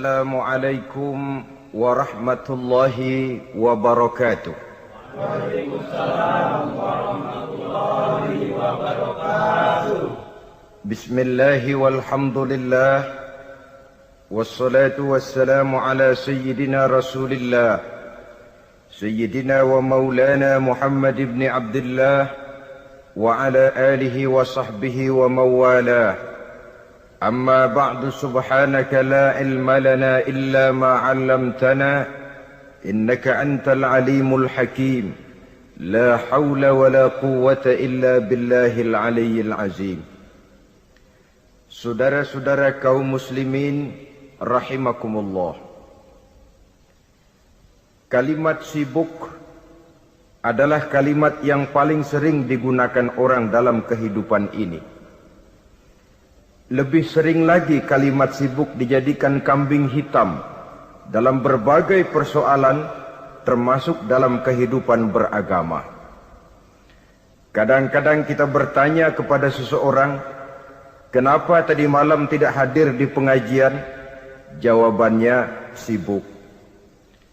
Assalamualaikum warahmatullahi wabarakatuh. Waalaikumsalam warahmatullahi wabarakatuh. Bismillahi walhamdulillah. Wassalatu wassalamu ala sayyidina Rasulillah, sayyidina wa maulana Muhammad ibn Abdullah wa ala alihi wa sahbihi wa mawalah. أما بعد سبحانك لا علم لنا إلا ما علمتنا إنك أنت العليم الحكيم لا حول ولا قوة إلا بالله العلي العظيم. Saudara-saudara kaum muslimin rahimakumullah. Kalimat sibuk adalah kalimat yang paling sering digunakan orang dalam kehidupan ini. Lebih sering lagi kalimat sibuk dijadikan kambing hitam dalam berbagai persoalan, termasuk dalam kehidupan beragama. Kadang-kadang kita bertanya kepada seseorang, kenapa tadi malam tidak hadir di pengajian? Jawabannya, sibuk.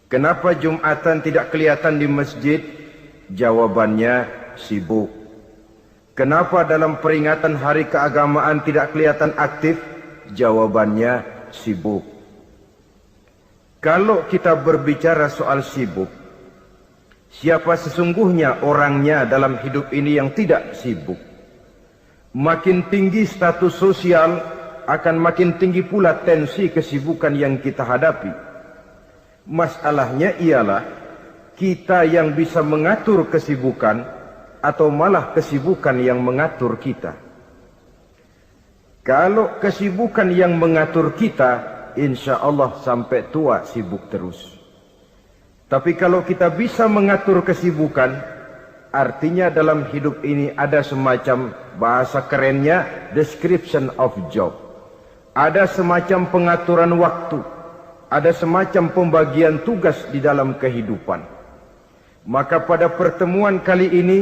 Kenapa Jumatan tidak kelihatan di masjid? Jawabannya, sibuk. Kenapa dalam peringatan hari keagamaan tidak kelihatan aktif? Jawabannya, sibuk. Kalau kita berbicara soal sibuk, siapa sesungguhnya orangnya dalam hidup ini yang tidak sibuk? Makin tinggi status sosial, akan makin tinggi pula tensi kesibukan yang kita hadapi. Masalahnya ialah kita yang bisa mengatur kesibukan atau malah kesibukan yang mengatur kita. Kalau kesibukan yang mengatur kita, insya Allah sampai tua sibuk terus. Tapi kalau kita bisa mengatur kesibukan, artinya dalam hidup ini ada semacam, bahasa kerennya, description of job. Ada semacam pengaturan waktu, ada semacam pembagian tugas di dalam kehidupan. Maka pada pertemuan kali ini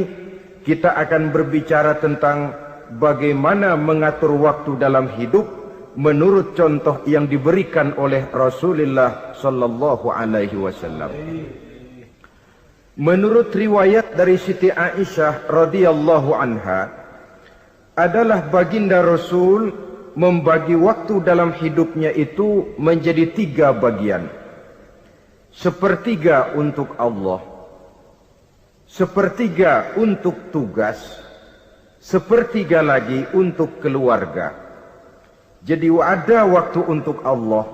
kita akan berbicara tentang bagaimana mengatur waktu dalam hidup menurut contoh yang diberikan oleh Rasulullah sallallahu alaihi wasallam. Menurut riwayat dari Siti Aisyah radhiyallahu anha, adalah baginda Rasul membagi waktu dalam hidupnya itu menjadi 3 bagian. Sepertiga untuk Allah, sepertiga untuk tugas, sepertiga lagi untuk keluarga. Jadi ada waktu untuk Allah,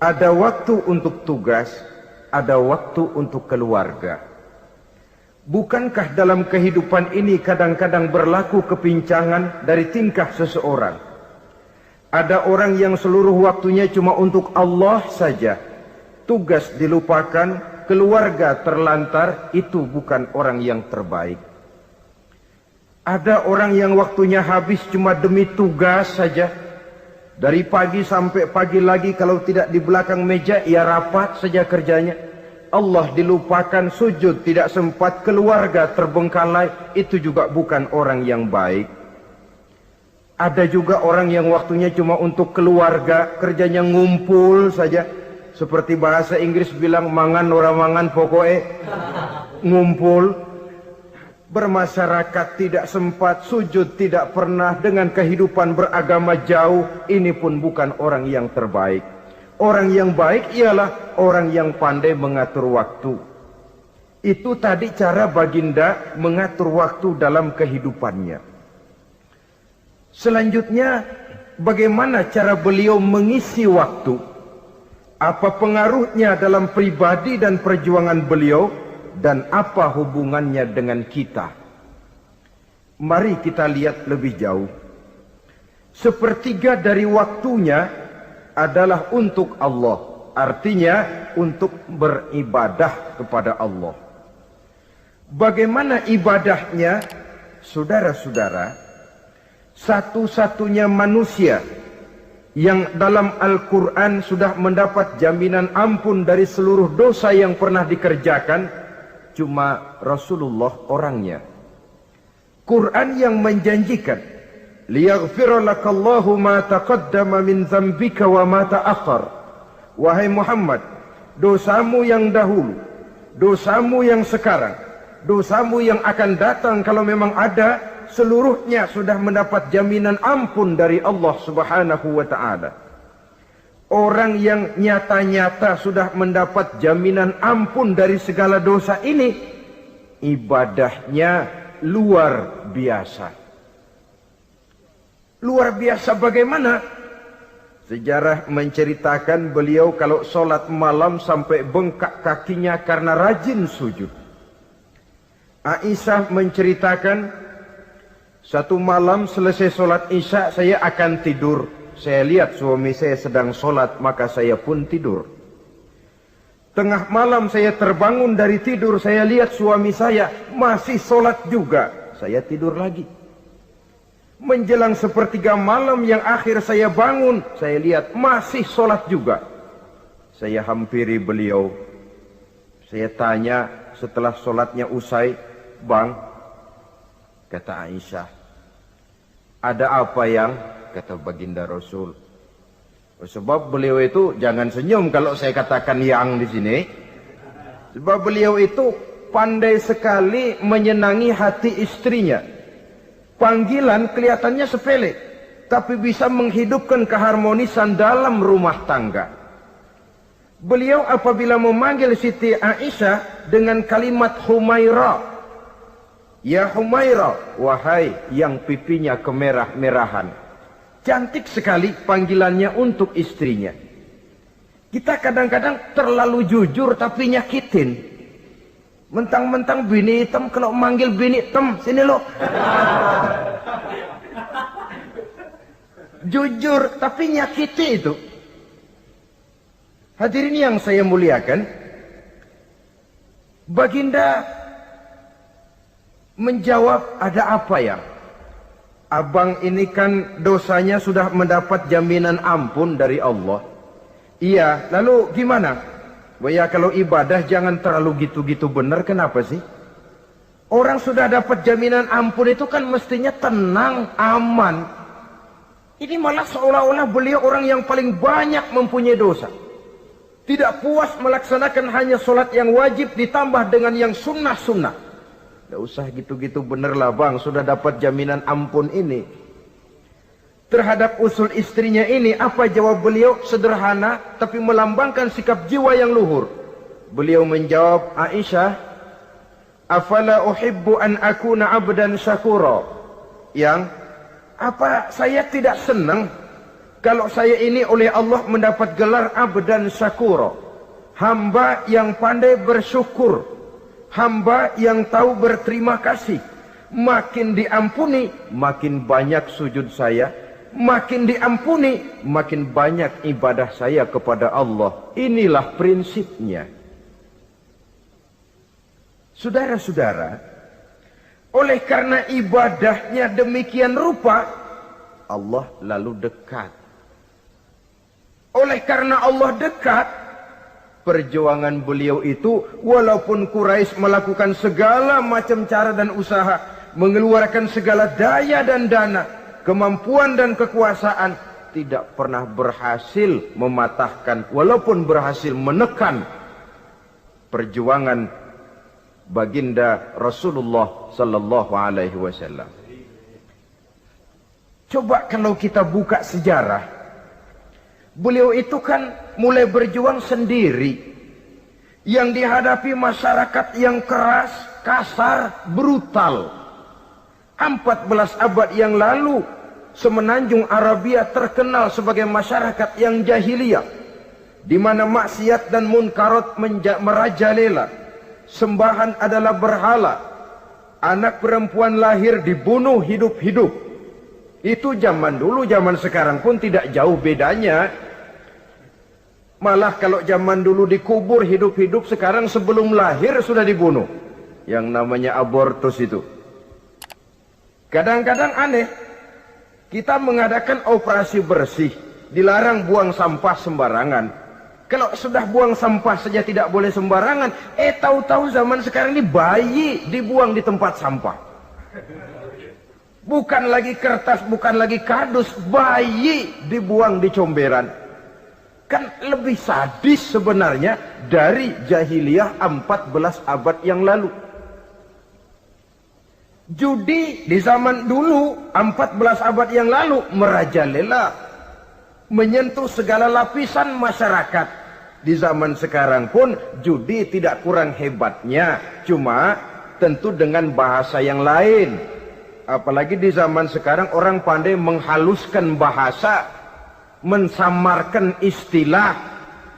ada waktu untuk tugas, ada waktu untuk keluarga. Bukankah dalam kehidupan ini kadang-kadang berlaku kepincangan dari tingkah seseorang? Ada orang yang seluruh waktunya cuma untuk Allah saja, tugas dilupakan, keluarga terlantar. Itu bukan orang yang terbaik. Ada orang yang waktunya habis cuma demi tugas saja. Dari pagi sampai pagi lagi, kalau tidak di belakang meja, ia rapat saja kerjanya. Allah dilupakan, sujud tidak sempat, keluarga terbengkalai. Itu juga bukan orang yang baik. Ada juga orang yang waktunya cuma untuk keluarga, kerjanya ngumpul saja. Seperti bahasa Inggris bilang, mangan ora mangan pokoke ngumpul. Bermasyarakat tidak sempat, sujud tidak pernah, dengan kehidupan beragama jauh. Ini pun bukan orang yang terbaik. Orang yang baik ialah orang yang pandai mengatur waktu. Itu tadi cara baginda mengatur waktu dalam kehidupannya. Selanjutnya, bagaimana cara beliau mengisi waktu? Apa pengaruhnya dalam pribadi dan perjuangan beliau, dan apa hubungannya dengan kita? Mari kita lihat lebih jauh. Sepertiga dari waktunya adalah untuk Allah, artinya untuk beribadah kepada Allah. Bagaimana ibadahnya? Saudara-saudara, satu-satunya manusia yang dalam Al-Quran sudah mendapat jaminan ampun dari seluruh dosa yang pernah dikerjakan, cuma Rasulullah orangnya. Quran yang menjanjikan, liyaghfira lakallahu ma taqaddama min dzambika wa ma ta'akhkhar wahai Muhammad, dosamu yang dahulu, dosamu yang sekarang, dosamu yang akan datang kalau memang ada, seluruhnya sudah mendapat jaminan ampun dari Allah Subhanahu wa ta'ala. Orang yang nyata-nyata sudah mendapat jaminan ampun dari segala dosa ini, ibadahnya luar biasa. Luar biasa bagaimana? Sejarah menceritakan beliau kalau sholat malam sampai bengkak kakinya karena rajin sujud. Aisyah menceritakan, satu malam selesai sholat isya saya akan tidur. Saya lihat suami saya sedang sholat, maka saya pun tidur. Tengah malam saya terbangun dari tidur, saya lihat suami saya masih sholat juga. Saya tidur lagi. Menjelang sepertiga malam yang akhir saya bangun, saya lihat masih sholat juga. Saya hampiri beliau. Saya tanya setelah sholatnya usai, "Bang," kata Aisyah, "ada apa yang?" Kata baginda Rasul. Sebab beliau itu, jangan senyum kalau saya katakan yang di sini. Sebab beliau itu pandai sekali menyenangi hati istrinya. Panggilan kelihatannya sepele, tapi bisa menghidupkan keharmonisan dalam rumah tangga. Beliau apabila memanggil Siti Aisyah dengan kalimat Humaira, "Ya Humaira," wahai yang pipinya kemerah-merahan. Cantik sekali panggilannya untuk istrinya. Kita kadang-kadang terlalu jujur tapi nyakitin. Mentang-mentang bini hitam, kalau manggil bini hitam, sini lo. Jujur tapi nyakiti itu. Hadirin yang saya muliakan, baginda menjawab, "Ada apa ya? Abang ini kan dosanya sudah mendapat jaminan ampun dari Allah." "Iya, lalu gimana?" "Ya kalau ibadah jangan terlalu gitu-gitu benar." "Kenapa sih?" Orang sudah dapat jaminan ampun itu kan mestinya tenang, aman. Ini malah seolah-olah beliau orang yang paling banyak mempunyai dosa. Tidak puas melaksanakan hanya sholat yang wajib ditambah dengan yang sunnah-sunnah. "Tidak usah gitu-gitu bener lah bang, sudah dapat jaminan ampun ini." Terhadap usul istrinya ini, apa jawab beliau? Sederhana, tapi melambangkan sikap jiwa yang luhur. Beliau menjawab, "Aisyah, afala uhibbu an akuna abdan syakura." Yang, apa saya tidak senang kalau saya ini oleh Allah mendapat gelar abdan syakura, hamba yang pandai bersyukur, hamba yang tahu berterima kasih. Makin diampuni, makin banyak sujud saya. Makin diampuni, makin banyak ibadah saya kepada Allah. Inilah prinsipnya. Saudara-saudara, oleh karena ibadahnya demikian rupa, Allah lalu dekat. Oleh karena Allah dekat, perjuangan beliau itu, walaupun Quraisy melakukan segala macam cara dan usaha, mengeluarkan segala daya dan dana, kemampuan dan kekuasaan, tidak pernah berhasil mematahkan, walaupun berhasil menekan perjuangan baginda Rasulullah sallallahu alaihi wasallam. Coba kalau kita buka sejarah, beliau itu kan mulai berjuang sendiri, yang dihadapi masyarakat yang keras, kasar, brutal. 14 abad yang lalu, semenanjung Arabia terkenal sebagai masyarakat yang jahiliyah, di mana maksiat dan munkarat merajalela. Sembahan adalah berhala. Anak perempuan lahir dibunuh hidup-hidup. Itu zaman dulu, zaman sekarang pun tidak jauh bedanya. Malah kalau zaman dulu dikubur hidup-hidup, sekarang sebelum lahir sudah dibunuh. Yang namanya abortus itu. Kadang-kadang aneh, kita mengadakan operasi bersih, dilarang buang sampah sembarangan. Kalau sudah buang sampah saja tidak boleh sembarangan, tahu-tahu zaman sekarang ini bayi dibuang di tempat sampah. Bukan lagi kertas, bukan lagi kardus, bayi dibuang di comberan. Kan lebih sadis sebenarnya dari jahiliyah 14 abad yang lalu. Judi di zaman dulu 14 abad yang lalu merajalela, menyentuh segala lapisan masyarakat. Di zaman sekarang pun judi tidak kurang hebatnya, cuma tentu dengan bahasa yang lain. Apalagi di zaman sekarang orang pandai menghaluskan bahasa, mensamarkan istilah.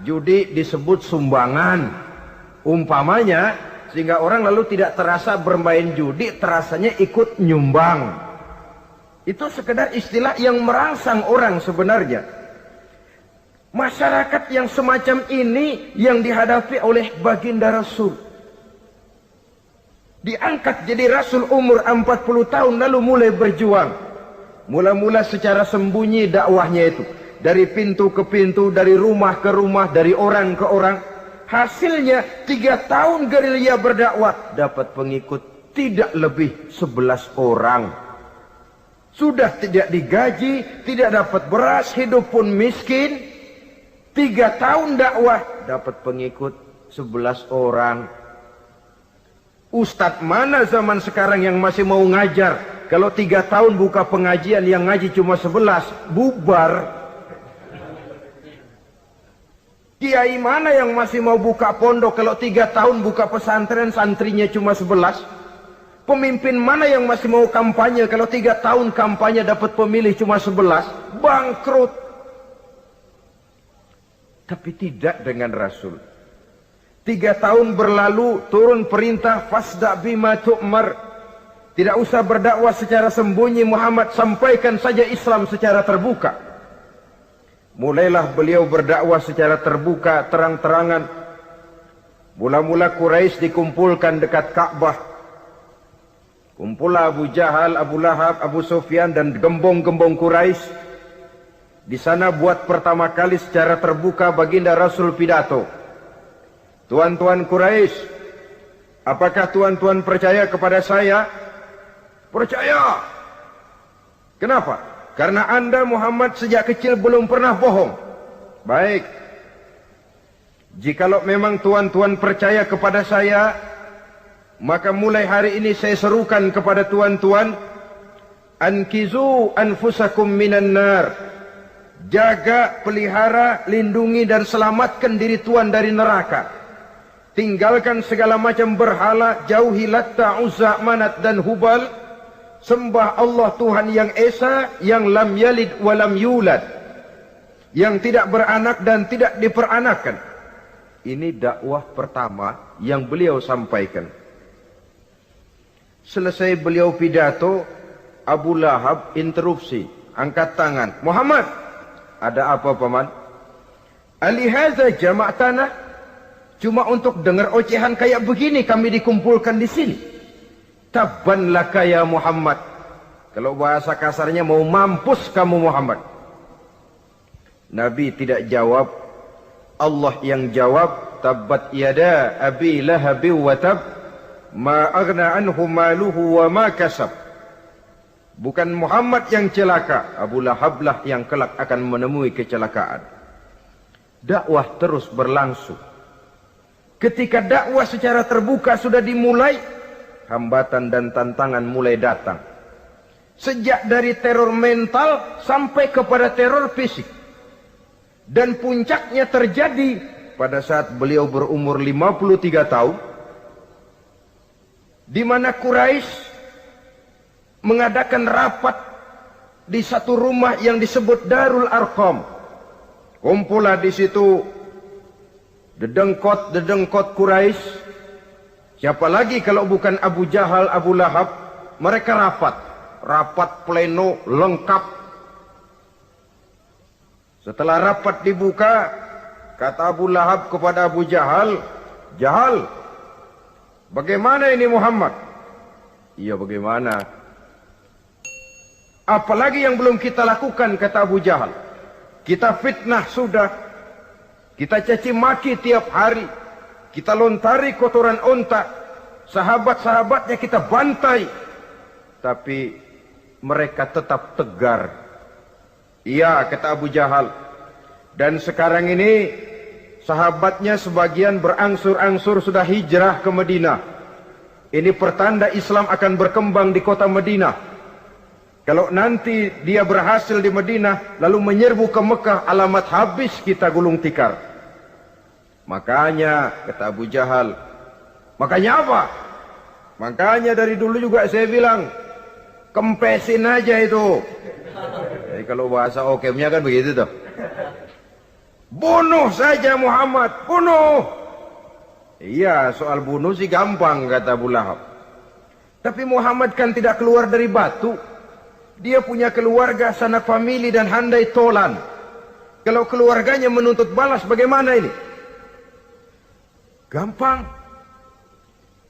Judi disebut sumbangan umpamanya, sehingga orang lalu tidak terasa bermain judi, terasanya ikut nyumbang. Itu sekedar istilah yang merangsang orang sebenarnya. Masyarakat yang semacam ini yang dihadapi oleh baginda Rasul. Diangkat jadi Rasul umur 40 tahun lalu mulai berjuang. Mula-mula secara sembunyi dakwahnya itu. Dari pintu ke pintu, dari rumah ke rumah, dari orang ke orang. Hasilnya 3 tahun gerilya berdakwah dapat pengikut tidak lebih 11 orang. Sudah tidak digaji, tidak dapat beras, hidup pun miskin. 3 tahun dakwah dapat pengikut 11 orang. Ustadz mana zaman sekarang yang masih mau ngajar? Kalau 3 tahun buka pengajian yang ngaji cuma 11, bubar. Kiai mana yang masih mau buka pondok kalau 3 tahun buka pesantren santrinya cuma 11? Pemimpin mana yang masih mau kampanye kalau 3 tahun kampanye dapat pemilih cuma 11? Bangkrut. Tapi tidak dengan Rasul. 3 tahun berlalu, turun perintah fasda bima tu'mar. Tidak usah berdakwah secara sembunyi Muhammad, sampaikan saja Islam secara terbuka. Mulailah beliau berdakwah secara terbuka, terang-terangan. Mula-mula Quraisy dikumpulkan dekat Ka'bah. Kumpulah Abu Jahal, Abu Lahab, Abu Sufyan dan gembong-gembong Quraisy. Di sana buat pertama kali secara terbuka baginda Rasul pidato. Tuan-tuan Quraisy, apakah tuan-tuan percaya kepada saya? Percaya. Kenapa? Karena Anda Muhammad sejak kecil belum pernah bohong. Baik. Jikalau memang tuan-tuan percaya kepada saya, maka mulai hari ini saya serukan kepada tuan-tuan, ankizu anfusakum minan nar. Jaga, pelihara, lindungi dan selamatkan diri tuan dari neraka. Tinggalkan segala macam berhala, jauhi Latta, Uzza, Manat dan Hubal. Sembah Allah Tuhan yang Esa, yang lam yalid walam yulad, yang tidak beranak dan tidak diperanakan. Ini dakwah pertama yang beliau sampaikan. Selesai beliau pidato, Abu Lahab interupsi, angkat tangan. Muhammad, ada apa paman? Alihaza jama'tana, cuma untuk dengar ocehan kayak begini kami dikumpulkan di sini. Tabban laka ya Muhammad. Kalau bahasa kasarnya mau mampus kamu Muhammad. Nabi tidak jawab, Allah yang jawab. Tabbat yada abi lahabi wa tab, ma aghna anhu maluhu wa ma kasab. Bukan Muhammad yang celaka, Abu Lahab lah yang kelak akan menemui kecelakaan. Dakwah terus berlangsung. Ketika dakwah secara terbuka sudah dimulai, hambatan dan tantangan mulai datang. Sejak dari teror mental sampai kepada teror fisik. Dan puncaknya terjadi pada saat beliau berumur 53 tahun, di mana Quraisy mengadakan rapat di satu rumah yang disebut Darul Arqam. Kumpulah di situ dedengkot Quraisy. Siapa lagi kalau bukan Abu Jahal, Abu Lahab? Mereka rapat pleno lengkap. Setelah rapat dibuka, kata Abu Lahab kepada Abu Jahal, Jahal, bagaimana ini Muhammad? Iya bagaimana? Apalagi yang belum kita lakukan, kata Abu Jahal. Kita fitnah sudah, kita caci maki tiap hari, kita lontari kotoran onta, sahabat-sahabatnya kita bantai, tapi mereka tetap tegar. Iya, kata Abu Jahal, Dan sekarang ini sahabatnya sebagian berangsur-angsur sudah hijrah ke Madinah. Ini pertanda Islam akan berkembang di kota Madinah. Kalau nanti dia berhasil di Madinah lalu menyerbu ke Mekah, alamat habis kita gulung tikar. Makanya kata Abu Jahal, makanya apa? Makanya dari dulu juga saya bilang, kempesin aja itu. Jadi kalau bahasa okemnya kan begitu tuh. Bunuh saja Muhammad, bunuh. Iya, soal bunuh sih gampang kata Abu Lahab. Tapi Muhammad kan tidak keluar dari batu. Dia punya keluarga, sanak famili dan handai tolan. Kalau keluarganya menuntut balas bagaimana ini? Gampang.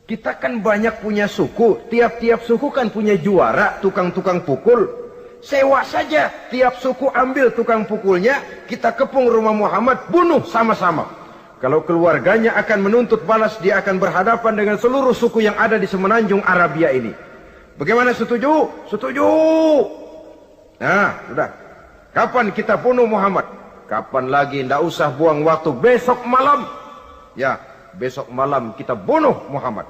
Kita kan banyak punya suku. Tiap-tiap suku kan punya juara, tukang-tukang pukul. Sewa saja. Tiap suku ambil tukang pukulnya. Kita kepung rumah Muhammad, bunuh sama-sama. Kalau keluarganya akan menuntut balas, dia akan berhadapan dengan seluruh suku yang ada di semenanjung Arabia ini. Bagaimana, setuju? Setuju. Nah, sudah. Kapan kita bunuh Muhammad? Kapan lagi? Tidak usah buang waktu. Besok malam. Ya, besok malam kita bunuh Muhammad.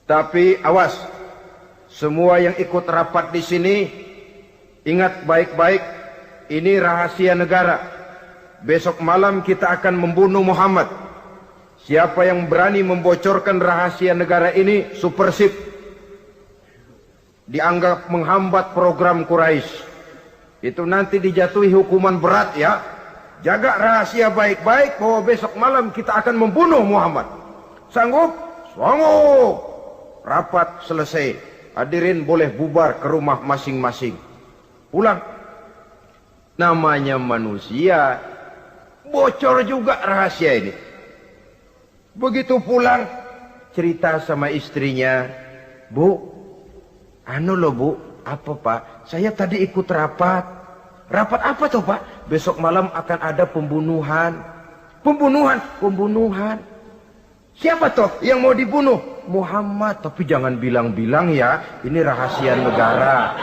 Tapi awas. Semua yang ikut rapat di sini, ingat baik-baik. Ini rahasia negara. Besok malam kita akan membunuh Muhammad. Siapa yang berani membocorkan rahasia negara ini, supersip. Dianggap menghambat program Quraisy. Itu nanti dijatuhi hukuman berat ya. Jaga rahasia baik-baik bahwa besok malam kita akan membunuh Muhammad. Sanggup? Sanggup. Rapat selesai. Hadirin boleh bubar ke rumah masing-masing. Pulang. Namanya manusia. Bocor juga rahasia ini. Begitu pulang, cerita sama istrinya. Bu, anu loh bu, apa pak? Saya tadi ikut rapat. Rapat apa tuh pak? Besok malam akan ada pembunuhan. Pembunuhan? Pembunuhan. Siapa toh yang mau dibunuh? Muhammad. Tapi jangan bilang-bilang ya. Ini rahasia negara.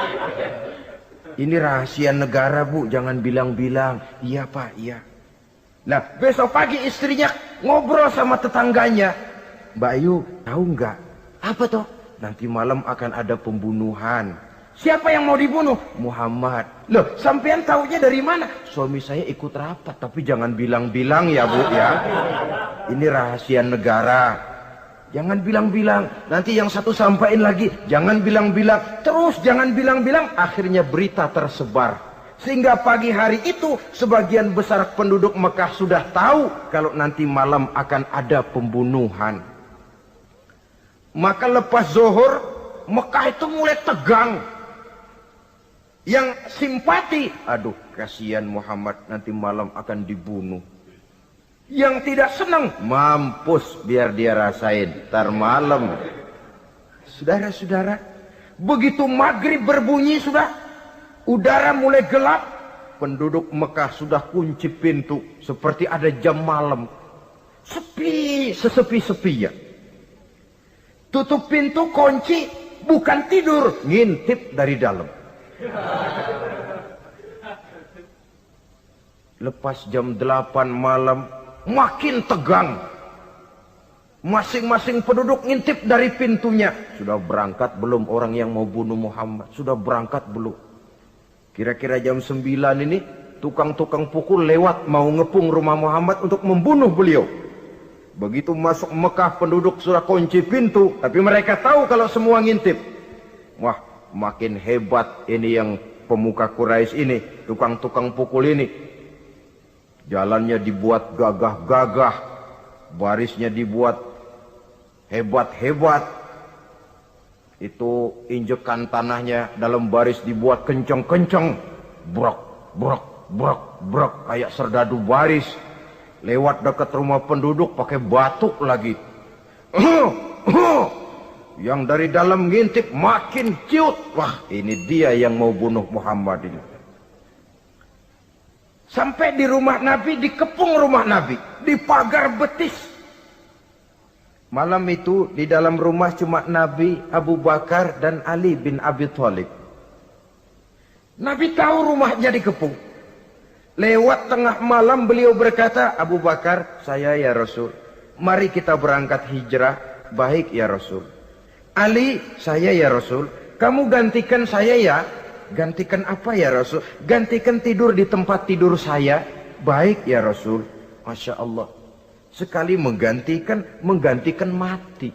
Ini rahasia negara bu. Jangan bilang-bilang. Iya pak, iya. Nah besok pagi istrinya ngobrol sama tetangganya. Mbak Ayu tahu nggak? Apa toh? Nanti malam akan ada pembunuhan. Siapa yang mau dibunuh? Muhammad. Loh, sampean taunya dari mana? Suami saya ikut rapat, tapi jangan bilang-bilang ya bu ya. Ini rahasia negara. Jangan bilang-bilang. Nanti yang satu sampaikan lagi. Jangan bilang-bilang. Terus jangan bilang-bilang. Akhirnya berita tersebar. Sehingga pagi hari itu sebagian besar penduduk Mekah sudah tahu kalau nanti malam akan ada pembunuhan. Maka lepas zuhur, Mekah itu mulai tegang. Yang simpati, aduh kasihan Muhammad nanti malam akan dibunuh. Yang tidak senang, mampus biar dia rasain, ntar malam. Saudara-saudara, begitu maghrib berbunyi sudah, udara mulai gelap. Penduduk Mekah sudah kunci pintu, seperti ada jam malam. Sepi, sesepi-sepinya. Tutup pintu, kunci, bukan tidur, ngintip dari dalam. Lepas jam 8 malam, makin tegang. Masing-masing penduduk ngintip dari pintunya. Sudah berangkat belum orang yang mau bunuh Muhammad? Sudah berangkat belum? Kira-kira jam 9 ini, tukang-tukang pukul lewat mau ngepung rumah Muhammad untuk membunuh beliau. Begitu masuk Mekah penduduk sudah kunci pintu. Tapi mereka tahu kalau semua ngintip. Wah makin hebat ini yang pemuka Quraisy ini. Tukang-tukang pukul ini. Jalannya dibuat gagah-gagah. Barisnya dibuat hebat-hebat. Itu injekan tanahnya dalam baris dibuat kenceng-kenceng. Brok, brok, brok, brok. Kayak serdadu baris. Lewat dekat rumah penduduk pakai batuk lagi. Yang dari dalam ngintip makin ciut. Wah ini dia yang mau bunuh Muhammad ini. Sampai di rumah Nabi, dikepung rumah Nabi. Di pagar betis. Malam itu di dalam rumah cuma Nabi, Abu Bakar dan Ali bin Abi Thalib. Nabi tahu rumahnya dikepung. Lewat tengah malam beliau berkata, Abu Bakar, saya ya Rasul. Mari kita berangkat hijrah. Baik ya Rasul. Ali, saya ya Rasul. Kamu gantikan saya ya. Gantikan apa ya Rasul? Gantikan tidur di tempat tidur saya. Baik ya Rasul. Masya Allah. Sekali menggantikan mati.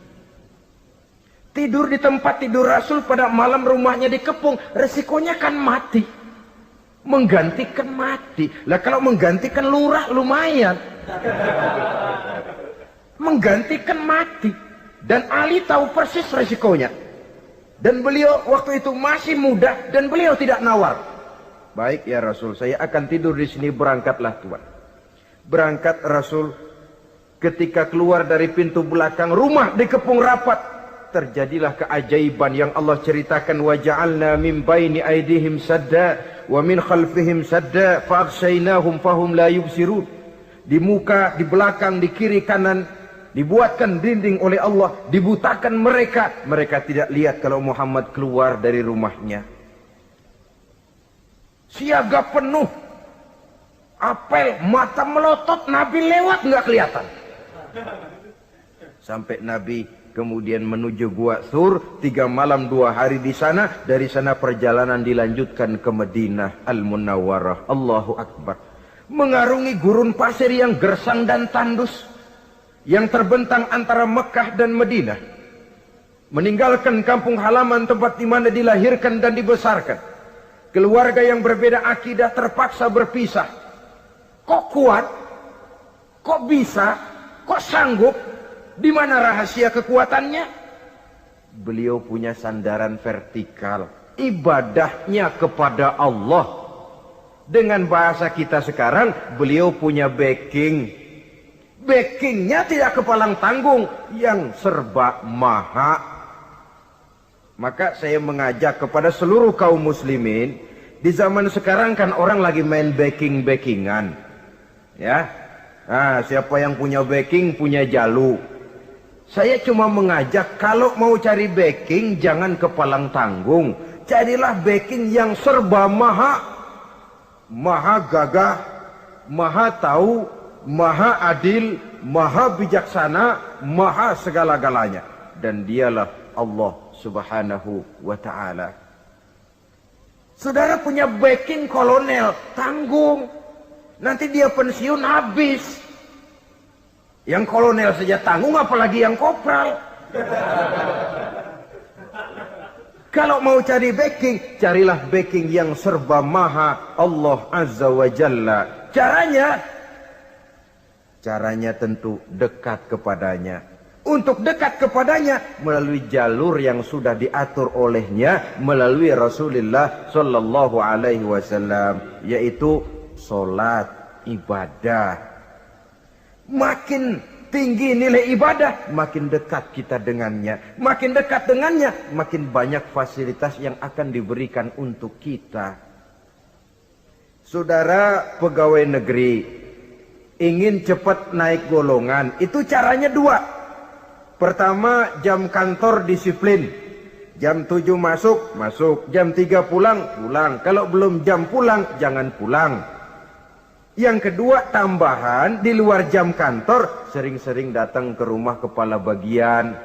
Tidur di tempat tidur Rasul pada malam rumahnya dikepung. Resikonya kan mati. Menggantikan mati. Lah kalau menggantikan lurah lumayan. Menggantikan mati. Dan Ali tahu persis resikonya. Dan beliau waktu itu masih muda dan beliau tidak nawar. Baik ya Rasul, saya akan tidur di sini, berangkatlah Tuhan. Berangkat Rasul, ketika keluar dari pintu belakang rumah dikepung rapat. Terjadilah keajaiban yang Allah ceritakan, wa ja'alna min baini aydihim sadda wa min khalfihim sadda fa aghshaynahum fahum la yubsirun. Di muka, di belakang, di kiri kanan dibuatkan dinding oleh Allah, dibutakan mereka tidak lihat kalau Muhammad keluar dari rumahnya. Siaga penuh, apel, mata melotot, Nabi lewat nggak kelihatan. Sampai Nabi kemudian menuju Gua Thur, 3 malam 2 hari di sana. Dari sana perjalanan dilanjutkan ke Madinah Al-Munawwarah. Allahu Akbar. Mengarungi gurun pasir yang gersang dan tandus, yang terbentang antara Mekah dan Madinah. Meninggalkan kampung halaman tempat di mana dilahirkan dan dibesarkan. Keluarga yang berbeda akidah terpaksa berpisah. Kok kuat? Kok bisa? Kok sanggup? Di mana rahasia kekuatannya? Beliau punya sandaran vertikal. Ibadahnya kepada Allah. Dengan bahasa kita sekarang, beliau punya backing. Backingnya tidak kepalang tanggung, yang serba maha. Maka saya mengajak kepada seluruh kaum muslimin, di zaman sekarang kan orang lagi main backingan, ya. Nah, siapa yang punya backing punya jalu. Saya cuma mengajak, kalau mau cari backing jangan kepalang tanggung, carilah backing yang serba maha, maha gagah, maha tahu, maha adil, maha bijaksana, maha segala-galanya. Dan dialah Allah Subhanahu wa ta'ala. Saudara punya backing kolonel, tanggung. Nanti dia pensiun habis. Yang kolonel saja tanggung, apalagi yang kopral. Kalau mau cari backing, carilah backing yang serba maha, Allah Azza wa Jalla. Caranya tentu dekat kepadanya. Untuk dekat kepadanya melalui jalur yang sudah diatur olehnya, melalui Rasulullah Sallallahu Alaihi Wasallam, yaitu solat, ibadah. Makin tinggi nilai ibadah, makin dekat kita dengannya. Makin dekat dengannya, makin banyak fasilitas yang akan diberikan untuk kita. Saudara pegawai negeri ingin cepat naik golongan, itu caranya 2. Pertama, jam kantor disiplin. Jam 7 masuk. Jam 3 pulang. Kalau belum jam pulang, jangan pulang. Yang kedua, tambahan di luar jam kantor, sering-sering datang ke rumah kepala bagian.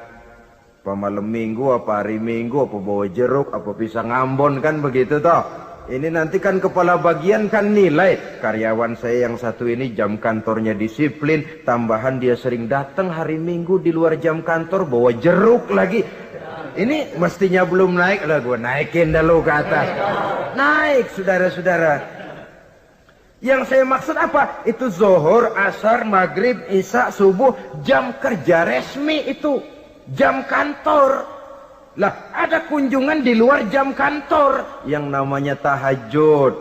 Apa malam minggu, apa hari minggu, apa bawa jeruk, apa pisang Ambon, kan begitu toh. Ini nanti kan kepala bagian kan nilai, karyawan saya yang satu ini jam kantornya disiplin, tambahan dia sering datang hari Minggu di luar jam kantor bawa jeruk lagi. Ini mestinya belum naik, lah gue naikin dulu ke atas. Naik, saudara-saudara. Yang saya maksud apa? Itu zuhur, asar, maghrib, isya, subuh, jam kerja resmi itu, jam kantor. Lah, ada kunjungan di luar jam kantor, yang namanya tahajud,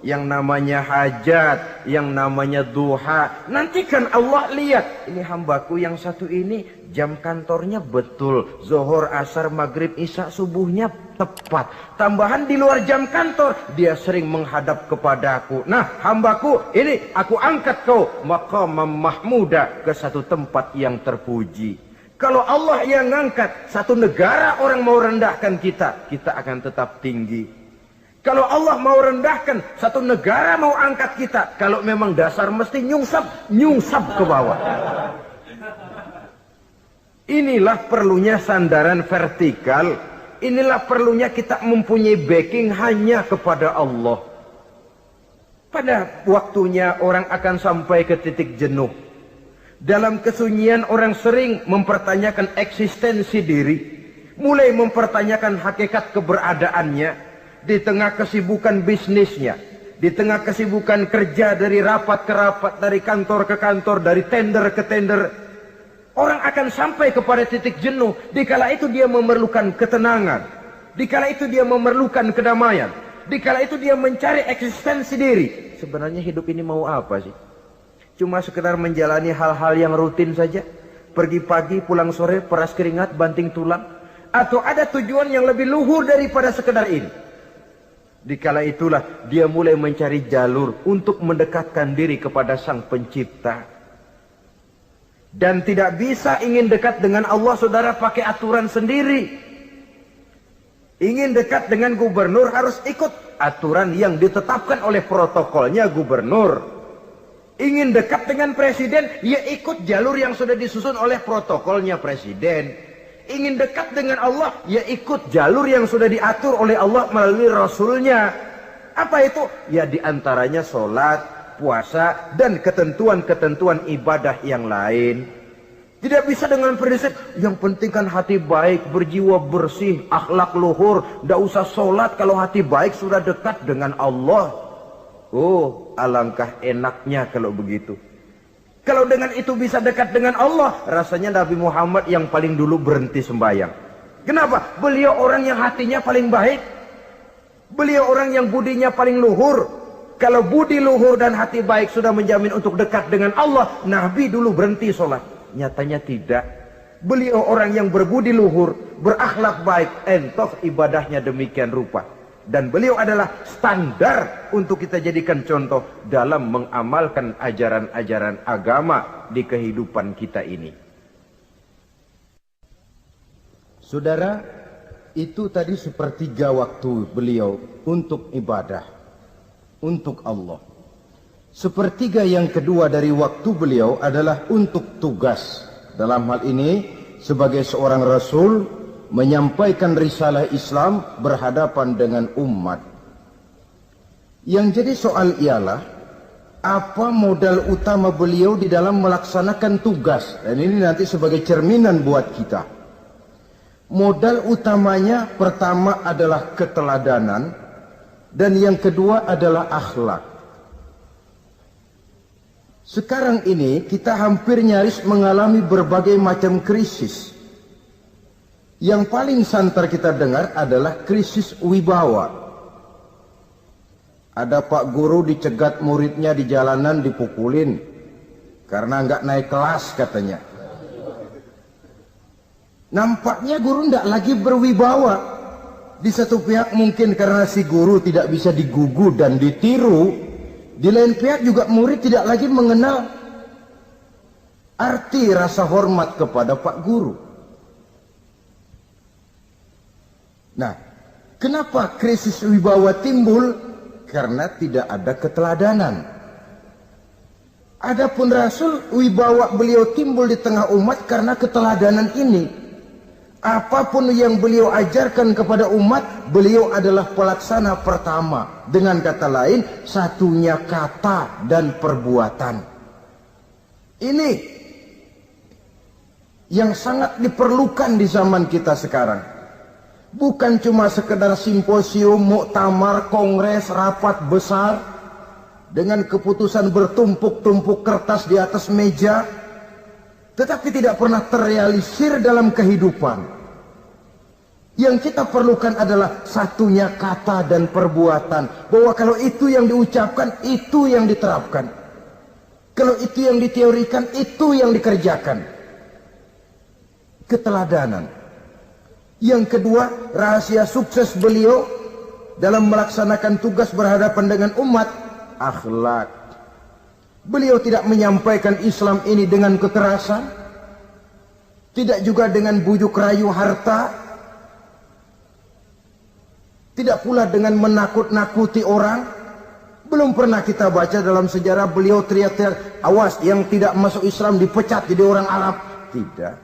yang namanya hajat, yang namanya duha. Nanti kan Allah lihat, ini hambaku yang satu ini jam kantornya betul, zuhur, asar, maghrib, isya, subuhnya tepat. Tambahan di luar jam kantor, dia sering menghadap kepadaku. Nah, hambaku ini aku angkat kau maqamam mahmuda, ke satu tempat yang terpuji. Kalau Allah yang ngangkat, satu negara orang mau rendahkan kita, kita akan tetap tinggi. Kalau Allah mau rendahkan, satu negara mau angkat kita, kalau memang dasar mesti nyungsap ke bawah. Inilah perlunya sandaran vertikal. Inilah perlunya kita mempunyai backing hanya kepada Allah. Pada waktunya orang akan sampai ke titik jenuh. Dalam kesunyian orang sering mempertanyakan eksistensi diri. Mulai mempertanyakan hakikat keberadaannya. Di tengah kesibukan bisnisnya, di tengah kesibukan kerja dari rapat ke rapat, dari kantor ke kantor, dari tender ke tender, orang akan sampai kepada titik jenuh. Dikala itu dia memerlukan ketenangan, dikala itu dia memerlukan kedamaian, dikala itu dia mencari eksistensi diri. Sebenarnya hidup ini mau apa sih? Cuma sekedar menjalani hal-hal yang rutin saja, pergi pagi pulang sore, peras keringat, banting tulang, atau ada tujuan yang lebih luhur daripada sekedar ini? Dikala itulah dia mulai mencari jalur untuk mendekatkan diri kepada Sang Pencipta. Dan tidak bisa ingin dekat dengan Allah, saudara, pakai aturan sendiri. Ingin dekat dengan gubernur harus ikut aturan yang ditetapkan oleh protokolnya gubernur. Ingin dekat dengan presiden, ya ikut jalur yang sudah disusun oleh protokolnya presiden. Ingin dekat dengan Allah, ya ikut jalur yang sudah diatur oleh Allah melalui Rasulnya. Apa itu? Ya diantaranya sholat, puasa, dan ketentuan-ketentuan ibadah yang lain. Tidak bisa dengan prinsip, yang penting kan hati baik, berjiwa bersih, akhlak luhur. Tidak usah sholat kalau hati baik sudah dekat dengan Allah. Oh, alangkah enaknya kalau begitu. Kalau dengan itu bisa dekat dengan Allah, rasanya Nabi Muhammad yang paling dulu berhenti sembahyang. Kenapa? Beliau orang yang hatinya paling baik. Beliau orang yang budinya paling luhur. Kalau budi luhur dan hati baik sudah menjamin untuk dekat dengan Allah, Nabi dulu berhenti sholat. Nyatanya tidak. Beliau orang yang berbudi luhur, berakhlak baik, entoh ibadahnya demikian rupa. Dan beliau adalah standar untuk kita jadikan contoh dalam mengamalkan ajaran-ajaran agama di kehidupan kita ini. Saudara, itu tadi sepertiga waktu beliau untuk ibadah, untuk Allah. Sepertiga yang kedua dari waktu beliau adalah untuk tugas. Dalam hal ini, sebagai seorang Rasul, menyampaikan risalah Islam berhadapan dengan umat. Yang jadi soal ialah, apa modal utama beliau di dalam melaksanakan tugas? Dan ini nanti sebagai cerminan buat kita. Modal utamanya pertama adalah keteladanan, dan yang kedua adalah akhlak. Sekarang ini kita hampir nyaris mengalami berbagai macam krisis. Yang paling santer kita dengar adalah krisis wibawa. Ada pak guru dicegat muridnya di jalanan, dipukulin karena nggak naik kelas katanya. Nampaknya guru nggak lagi berwibawa. Di satu pihak mungkin karena si guru tidak bisa digugu dan ditiru. Di lain pihak juga murid tidak lagi mengenal arti rasa hormat kepada pak guru. Nah, kenapa krisis wibawa timbul? Karena tidak ada keteladanan. Adapun Rasul, wibawa beliau timbul di tengah umat karena keteladanan ini. Apapun yang beliau ajarkan kepada umat, beliau adalah pelaksana pertama. Dengan kata lain, satunya kata dan perbuatan. Ini yang sangat diperlukan di zaman kita sekarang. Bukan cuma sekedar simposium, muktamar, kongres, rapat besar dengan keputusan bertumpuk-tumpuk kertas di atas meja, tetapi tidak pernah terrealisir dalam kehidupan. Yang kita perlukan adalah satunya kata dan perbuatan. Bahwa kalau itu yang diucapkan, itu yang diterapkan. Kalau itu yang diteorikan, itu yang dikerjakan. Keteladanan. Yang kedua, rahasia sukses beliau dalam melaksanakan tugas berhadapan dengan umat, akhlak. Beliau tidak menyampaikan Islam ini dengan kekerasan, tidak juga dengan bujuk rayu harta, Tidak pula dengan menakut-nakuti orang. Belum pernah kita baca dalam sejarah beliau teriak-teriak, awas yang tidak masuk Islam dipecat jadi orang Arab. Tidak.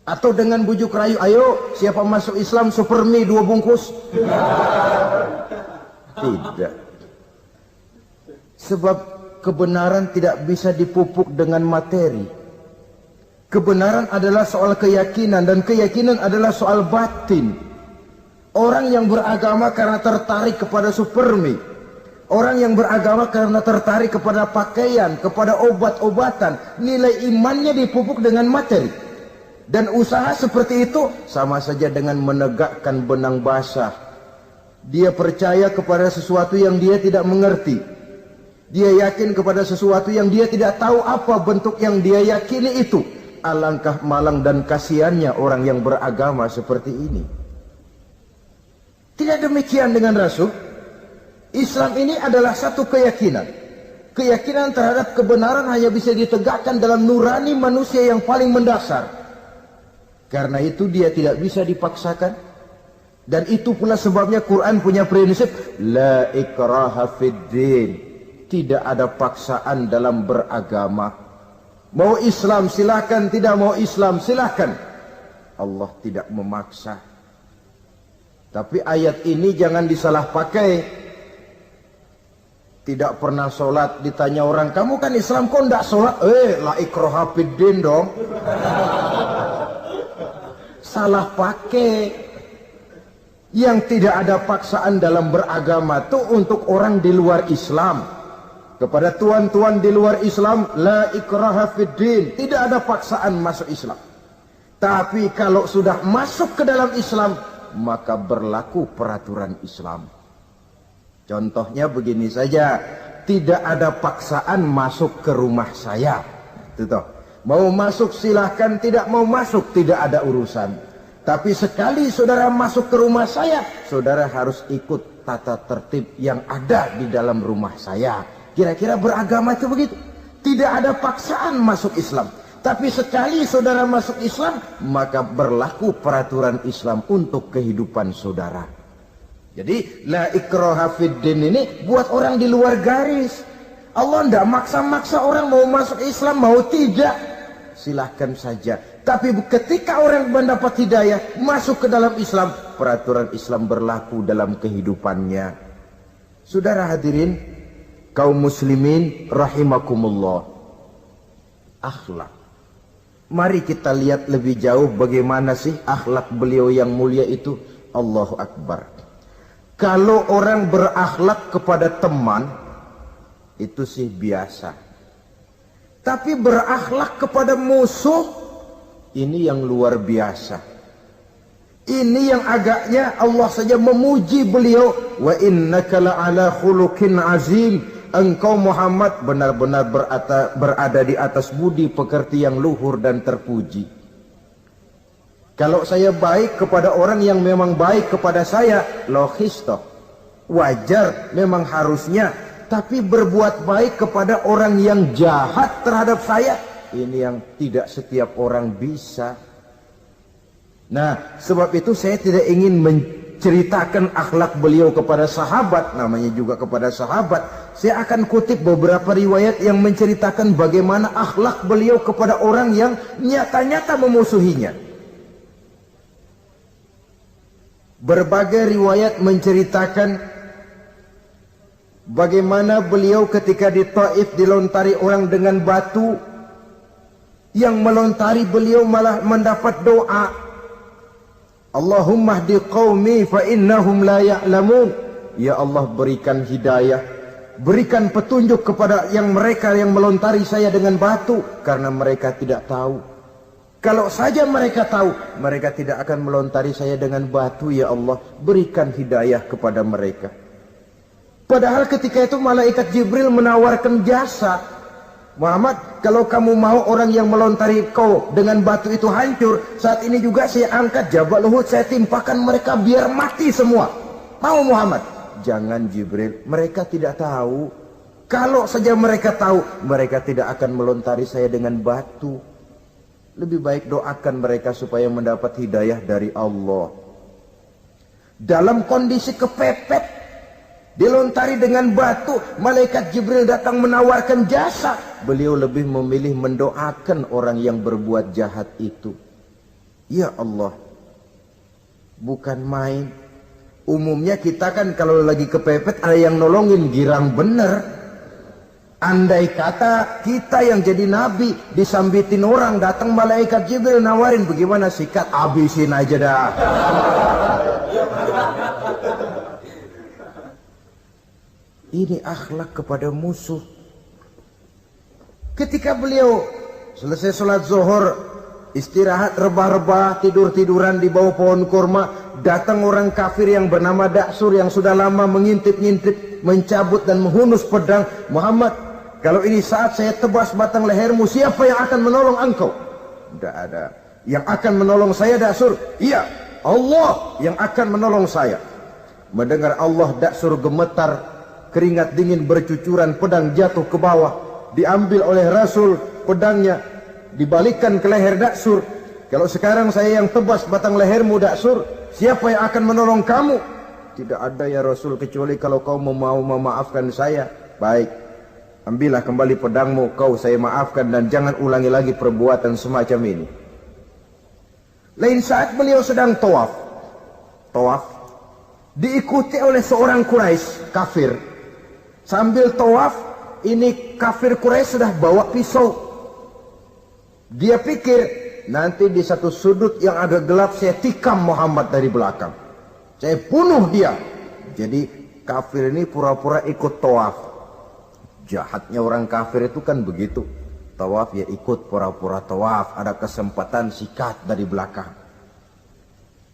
Atau dengan bujuk rayu, ayo siapa masuk Islam super mie 2 bungkus. Tidak. Sebab kebenaran tidak bisa dipupuk dengan materi. Kebenaran adalah soal keyakinan, dan keyakinan adalah soal batin. Orang yang beragama karena tertarik kepada supermi, orang yang beragama karena tertarik kepada pakaian, kepada obat-obatan, nilai imannya dipupuk dengan materi. Dan usaha seperti itu sama saja dengan menegakkan benang basah. Dia percaya kepada sesuatu yang dia tidak mengerti. Dia yakin kepada sesuatu yang dia tidak tahu apa bentuk yang dia yakini itu. Alangkah malang dan kasihannya orang yang beragama seperti ini. Tidak demikian dengan Rasul. Islam ini adalah satu keyakinan. Keyakinan terhadap kebenaran hanya bisa ditegakkan dalam nurani manusia yang paling mendasar. Karena itu dia tidak bisa dipaksakan. Dan itu pula sebabnya Quran punya prinsip la ikraha fid din. Tidak ada paksaan dalam beragama. Mau Islam silahkan, tidak mau Islam silahkan. Allah tidak memaksa. Tapi ayat ini jangan disalah pakai. Tidak pernah sholat, ditanya orang, kamu kan Islam kok tidak sholat? La ikraha fid din dong. Salah pakai. Yang tidak ada paksaan dalam beragama itu untuk orang di luar Islam. Kepada tuan-tuan di luar Islam, la ikraha fid din, tidak ada paksaan masuk Islam. Tapi kalau sudah masuk ke dalam Islam, maka berlaku peraturan Islam. Contohnya begini saja, tidak ada paksaan masuk ke rumah saya. Itu toh. Mau masuk silahkan, tidak mau masuk tidak ada urusan. Tapi sekali saudara masuk ke rumah saya, saudara harus ikut tata tertib yang ada di dalam rumah saya. Kira-kira beragama itu begitu. Tidak ada paksaan masuk Islam. Tapi sekali saudara masuk Islam, maka berlaku peraturan Islam untuk kehidupan saudara. Jadi la ikraha fid din ini buat orang di luar garis. Allah tidak maksa-maksa orang mau masuk Islam, mau tidak. Silahkan saja. Tapi ketika orang mendapat hidayah, masuk ke dalam Islam, peraturan Islam berlaku dalam kehidupannya. Saudara hadirin, kaum muslimin rahimakumullah. Akhlak. Mari kita lihat lebih jauh bagaimana sih akhlak beliau yang mulia itu. Allahu Akbar. Kalau orang berakhlak kepada teman, itu sih biasa. Tapi berakhlak kepada musuh, ini yang luar biasa. Ini yang agaknya Allah saja memuji beliau. Wa innaka la'ala khuluqin azim. Engkau Muhammad benar-benar berada di atas budi pekerti yang luhur dan terpuji. Kalau saya baik kepada orang yang memang baik kepada saya, logis toh. Wajar, memang harusnya. Tapi berbuat baik kepada orang yang jahat terhadap saya, ini yang tidak setiap orang bisa. Nah, sebab itu saya tidak ingin menceritakan akhlak beliau kepada sahabat, namanya juga kepada sahabat. Saya akan kutip beberapa riwayat yang menceritakan bagaimana akhlak beliau kepada orang yang nyata-nyata memusuhinya. Berbagai riwayat menceritakan bagaimana beliau ketika di Taif dilontari orang dengan batu, yang melontari beliau malah mendapat doa, Allahumma hdi qaumi fa innahum la ya'lamun. Ya Allah, berikan hidayah, berikan petunjuk kepada mereka yang melontari saya dengan batu, karena mereka tidak tahu. Kalau saja mereka tahu, mereka tidak akan melontari saya dengan batu. Ya Allah, berikan hidayah kepada mereka. Padahal ketika itu malaikat Jibril menawarkan jasa. Muhammad, kalau kamu mau orang yang melontari kau dengan batu itu hancur, saat ini juga saya angkat Jabal Uhud, saya timpakan mereka biar mati semua. Mau Muhammad? Jangan Jibril, mereka tidak tahu. Kalau saja mereka tahu, mereka tidak akan melontari saya dengan batu. Lebih baik doakan mereka supaya mendapat hidayah dari Allah. dalam kondisi kepepet, dilontari dengan batu, malaikat Jibril datang menawarkan jasa. Beliau lebih memilih mendoakan orang yang berbuat jahat itu. Ya Allah, bukan main. Umumnya kita kan kalau lagi kepepet ada yang nolongin, girang bener. Andai kata kita yang jadi nabi, disambitin orang, datang malaikat Jibril nawarin, bagaimana sikat? Habisin aja dah. Ini akhlak kepada musuh. Ketika beliau selesai sholat zuhur, istirahat rebah-rebah, tidur-tiduran di bawah pohon kurma, datang orang kafir yang bernama Daksur yang sudah lama mengintip-ngintip, mencabut dan menghunus pedang. Muhammad, kalau ini saat saya tebas batang lehermu, siapa yang akan menolong engkau? Tidak ada. Yang akan menolong saya Daksur? Iya, Allah yang akan menolong saya. Mendengar Allah, Daksur gemetar, keringat dingin bercucuran, pedang jatuh ke bawah, diambil oleh Rasul pedangnya, dibalikkan ke leher Daksur. Kalau sekarang saya yang tebas batang lehermu Daksur, siapa yang akan menolong kamu? Tidak ada ya Rasul, kecuali kalau kau mau memaafkan saya. Baik, ambillah kembali pedangmu, kau saya maafkan, dan jangan ulangi lagi perbuatan semacam ini. Lain saat beliau sedang tawaf, diikuti oleh seorang Quraisy kafir. Sambil tawaf, ini kafir Quraisy sudah bawa pisau. Dia pikir nanti di satu sudut yang agak gelap saya tikam Muhammad dari belakang, saya bunuh dia. Jadi kafir ini pura-pura ikut tawaf. Jahatnya orang kafir itu kan begitu, tawaf ya ikut pura-pura tawaf, ada kesempatan sikat dari belakang.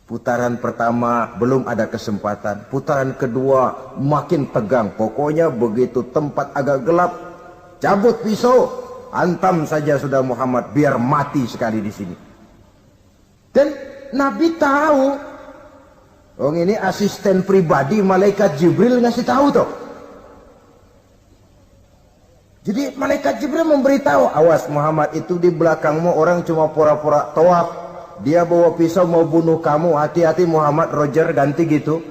Putaran pertama belum ada kesempatan, putaran kedua makin tegang. Pokoknya begitu tempat agak gelap, cabut pisau, hantam saja sudah Muhammad, biar mati sekali di sini. Dan Nabi tahu, oh ini asisten pribadi malaikat Jibril ngasih tahu tuh. Jadi malaikat Jibril memberitahu, awas Muhammad, itu di belakangmu orang cuma pura-pura tawaf. Dia bawa pisau mau bunuh kamu, hati-hati Muhammad, Roger ganti gitu.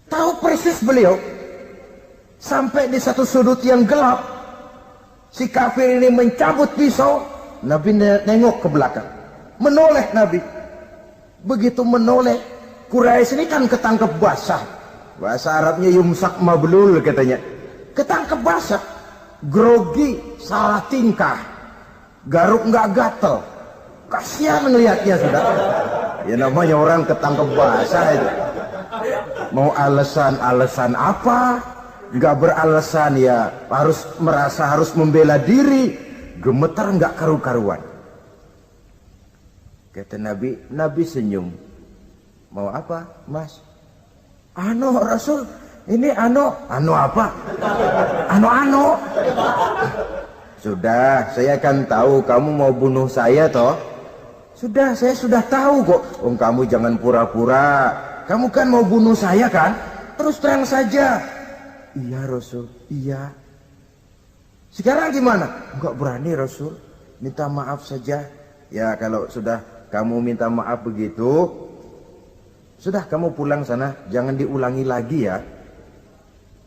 Tahu persis beliau. Sampai di satu sudut yang gelap, si kafir ini mencabut pisau. Nabi nengok ke belakang, menoleh Nabi. Begitu menoleh, Quraisy ini kan ketangkep basah. Bahasa Arabnya yumsak mablul katanya. Ketangkep basah, grogi, salah tingkah, garuk nggak gatel, kasihan ngelihatnya sudah. Ya namanya orang ketangkep basah itu. Mau alasan apa? Nggak beralasan ya, harus merasa harus membela diri, gemetar nggak karu-karuan. Kata Nabi, Nabi senyum. Mau apa, Mas? Rasul. Ini ano apa? Ano. Sudah, saya kan tahu kamu mau bunuh saya toh. Sudah, saya sudah tahu kok. Kamu jangan pura-pura. Kamu kan mau bunuh saya kan? Terus terang saja. Iya Rasul, iya. Sekarang gimana? Enggak berani Rasul. Minta maaf saja. Ya kalau sudah kamu minta maaf begitu, sudah kamu pulang sana. Jangan diulangi lagi ya.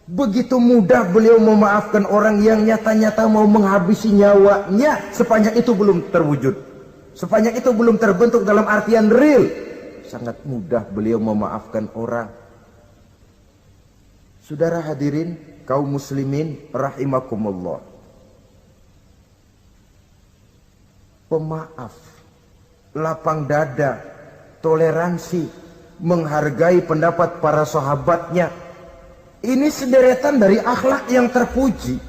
Begitu mudah beliau memaafkan orang yang nyata-nyata mau menghabisi nyawanya. Sepanjang itu belum terwujud, sepanjang itu belum terbentuk dalam artian real, sangat mudah beliau memaafkan orang. Saudara hadirin kaum muslimin rahimakumullah, pemaaf, lapang dada, toleransi, menghargai pendapat para sahabatnya. Ini sederetan dari akhlak yang terpuji.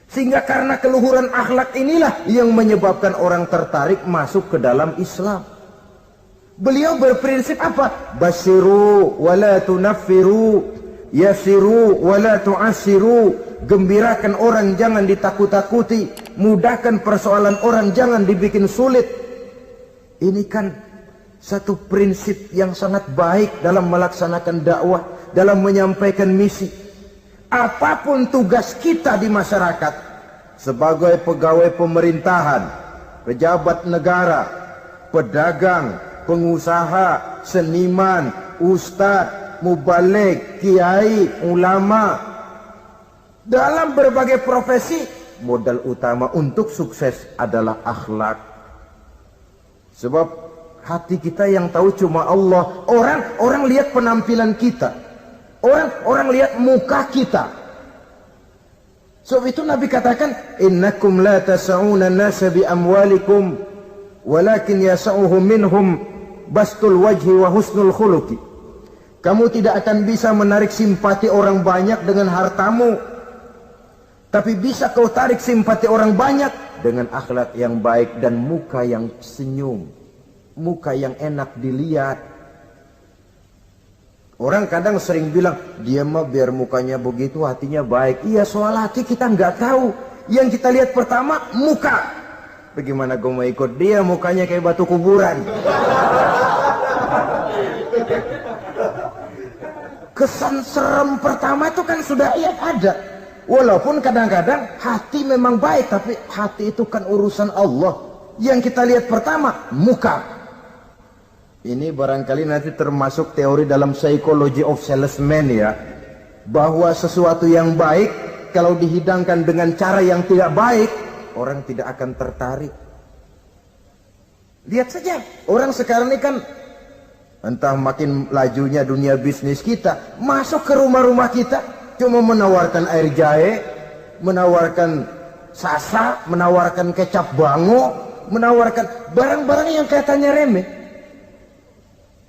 Sehingga karena keluhuran akhlak inilah yang menyebabkan orang tertarik masuk ke dalam Islam. Beliau berprinsip apa? Basiru wala tunaffiru, yasiru wala tu'asiru. Gembirakan orang, jangan ditakut-takuti. Mudahkan persoalan orang, jangan dibikin sulit. Ini kan satu prinsip yang sangat baik dalam melaksanakan dakwah, dalam menyampaikan misi. Apapun tugas kita di masyarakat, sebagai pegawai pemerintahan, pejabat negara, pedagang, pengusaha, seniman, ustadz, mubaligh, kiai, ulama. Dalam berbagai profesi, modal utama untuk sukses adalah akhlak. Sebab hati kita yang tahu cuma Allah. Orang lihat penampilan kita, orang lihat muka kita. Sebab itu Nabi katakan, innakum la tas'una an-nasa bi amwalikum walakin yas'uhum minhum bastul wajhi wa husnul khuluqi. Kamu tidak akan bisa menarik simpati orang banyak dengan hartamu, tapi bisa kau tarik simpati orang banyak dengan akhlak yang baik dan muka yang senyum, muka yang enak dilihat. Orang kadang sering bilang, dia mah biar mukanya begitu hatinya baik. Iya, soal hati kita nggak tahu. Yang kita lihat pertama, muka. Bagaimana gue mau ikut dia, mukanya kayak batu kuburan. Kesan serem pertama itu kan sudah ada. Walaupun kadang-kadang hati memang baik, tapi hati itu kan urusan Allah. Yang kita lihat pertama, muka. Ini barangkali nanti termasuk teori dalam psychology of salesman ya. Bahwa sesuatu yang baik, kalau dihidangkan dengan cara yang tidak baik, orang tidak akan tertarik. Lihat saja, orang sekarang ini kan, entah makin lajunya dunia bisnis kita, masuk ke rumah-rumah kita, cuma menawarkan air jahe, menawarkan sasa, menawarkan kecap bango, menawarkan barang-barang yang katanya remeh.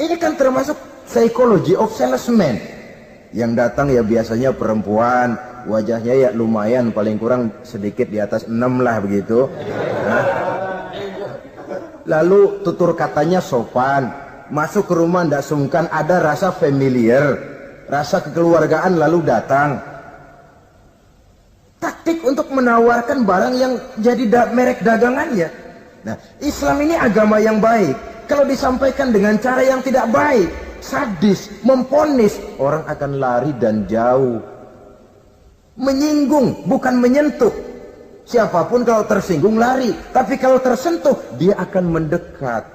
Ini kan termasuk psychology of salesman. Yang datang ya biasanya perempuan, wajahnya ya lumayan, paling kurang sedikit di atas 6 lah begitu. Nah. Lalu tutur katanya sopan, masuk ke rumah tidak sungkan, ada rasa familiar, rasa kekeluargaan, lalu datang. Taktik untuk menawarkan barang yang jadi merek dagangannya. Nah, Islam ini agama yang baik. Kalau disampaikan dengan cara yang tidak baik, sadis, memponis, orang akan lari dan jauh. Menyinggung, bukan menyentuh. Siapapun kalau tersinggung lari, tapi kalau tersentuh, dia akan mendekat.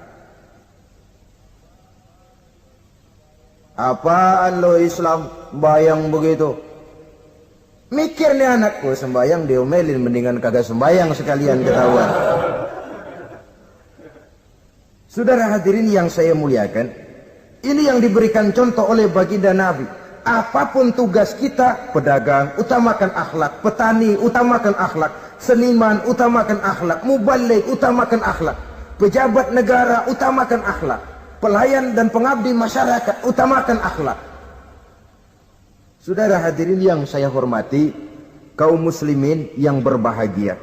Apaan lo Islam bayang begitu? Mikir nih anakku, sembayang diomelin, mendingan kagak sembayang sekalian ketahuan. Saudara hadirin yang saya muliakan, ini yang diberikan contoh oleh baginda Nabi. Apapun tugas kita, pedagang, utamakan akhlak, petani, utamakan akhlak, seniman, utamakan akhlak, mubaligh, utamakan akhlak, pejabat negara, utamakan akhlak, pelayan dan pengabdi masyarakat, utamakan akhlak. Saudara hadirin yang saya hormati, kaum muslimin yang berbahagia.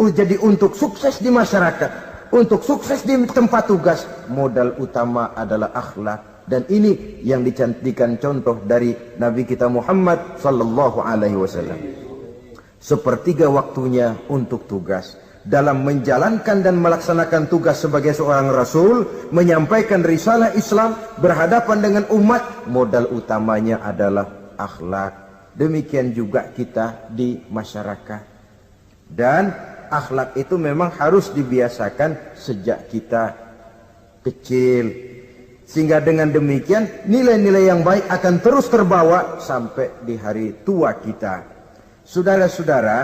Jadi untuk sukses di masyarakat, untuk sukses di tempat tugas, modal utama adalah akhlak. Dan ini yang dicantikan contoh dari Nabi kita Muhammad sallallahu alaihi wasallam. Sepertiga waktunya untuk tugas. Dalam menjalankan dan melaksanakan tugas sebagai seorang rasul, menyampaikan risalah Islam, berhadapan dengan umat, modal utamanya adalah akhlak. Demikian juga kita di masyarakat. Dan akhlak itu memang harus dibiasakan sejak kita kecil. Sehingga dengan demikian nilai-nilai yang baik akan terus terbawa sampai di hari tua kita. Saudara-saudara,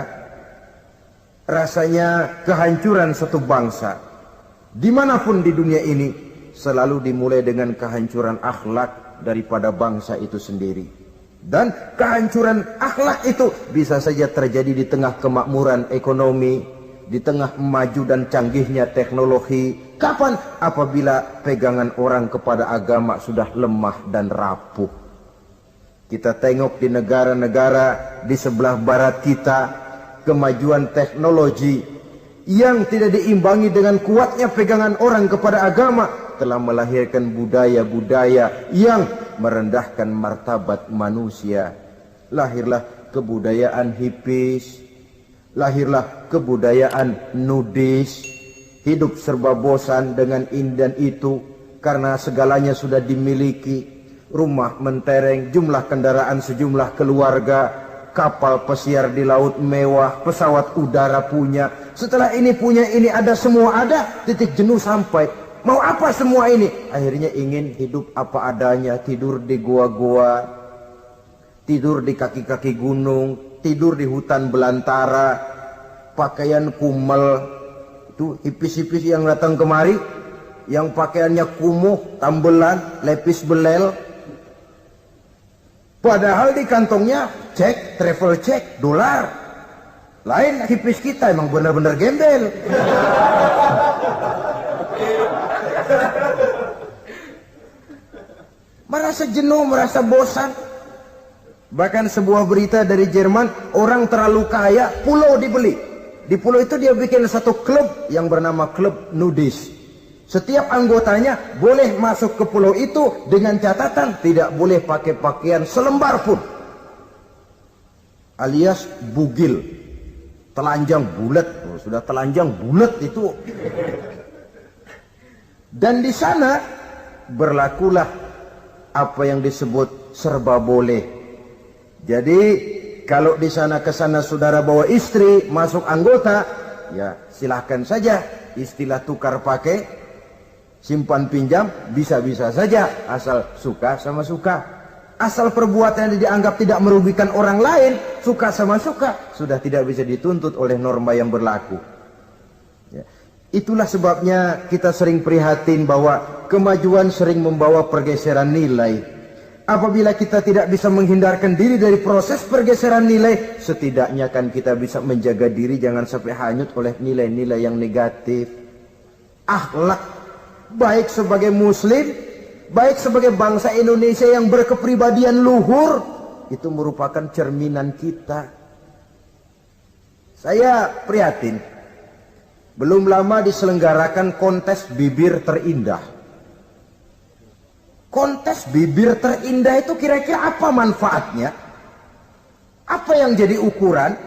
rasanya kehancuran satu bangsa dimanapun di dunia ini selalu dimulai dengan kehancuran akhlak daripada bangsa itu sendiri. Dan kehancuran akhlak itu bisa saja terjadi di tengah kemakmuran ekonomi, di tengah maju dan canggihnya teknologi. Kapan? Apabila pegangan orang kepada agama sudah lemah dan rapuh. Kita tengok di negara-negara di sebelah barat kita, kemajuan teknologi yang tidak diimbangi dengan kuatnya pegangan orang kepada agama telah melahirkan budaya-budaya yang merendahkan martabat manusia. Lahirlah kebudayaan hippies, lahirlah kebudayaan nudis, hidup serba bosan dengan ini dan itu karena segalanya sudah dimiliki, rumah mentereng, jumlah kendaraan sejumlah keluarga, kapal pesiar di laut mewah, pesawat udara punya, setelah ini punya ini, ada semua ada, titik jenuh sampai. Mau apa semua ini? Akhirnya ingin hidup apa adanya, tidur di goa-goa, tidur di kaki-kaki gunung, tidur di hutan belantara, pakaian kumel. Itu hipis-hipis yang datang kemari, yang pakaiannya kumuh, tambelan, lepis belel. Padahal di kantongnya cek, travel cek, dolar. Lain hipis kita, emang benar-benar gembel. Merasa jenuh, merasa bosan. Bahkan sebuah berita dari Jerman, orang terlalu kaya, pulau dibeli. Di pulau itu dia bikin satu klub yang bernama klub nudis. Setiap anggotanya boleh masuk ke pulau itu dengan catatan tidak boleh pakai pakaian selembar pun. Alias bugil. Telanjang bulat. Oh, sudah telanjang bulat itu. Dan di sana berlakulah apa yang disebut serba boleh. Jadi kalau di sana ke sana saudara bawa istri, masuk anggota, ya silahkan saja. Istilah tukar pakai, simpan pinjam, bisa-bisa saja. Asal suka sama suka. Asal perbuatan yang dianggap tidak merugikan orang lain, suka sama suka, sudah tidak bisa dituntut oleh norma yang berlaku. Ya. Itulah sebabnya kita sering prihatin bahwa kemajuan sering membawa pergeseran nilai. Apabila kita tidak bisa menghindarkan diri dari proses pergeseran nilai, setidaknya kan kita bisa menjaga diri jangan sampai hanyut oleh nilai-nilai yang negatif. Akhlak, baik sebagai muslim, baik sebagai bangsa Indonesia yang berkepribadian luhur, itu merupakan cerminan kita. Saya prihatin, belum lama diselenggarakan kontes bibir terindah. Kontes bibir terindah itu kira-kira apa manfaatnya? Apa yang jadi ukuran?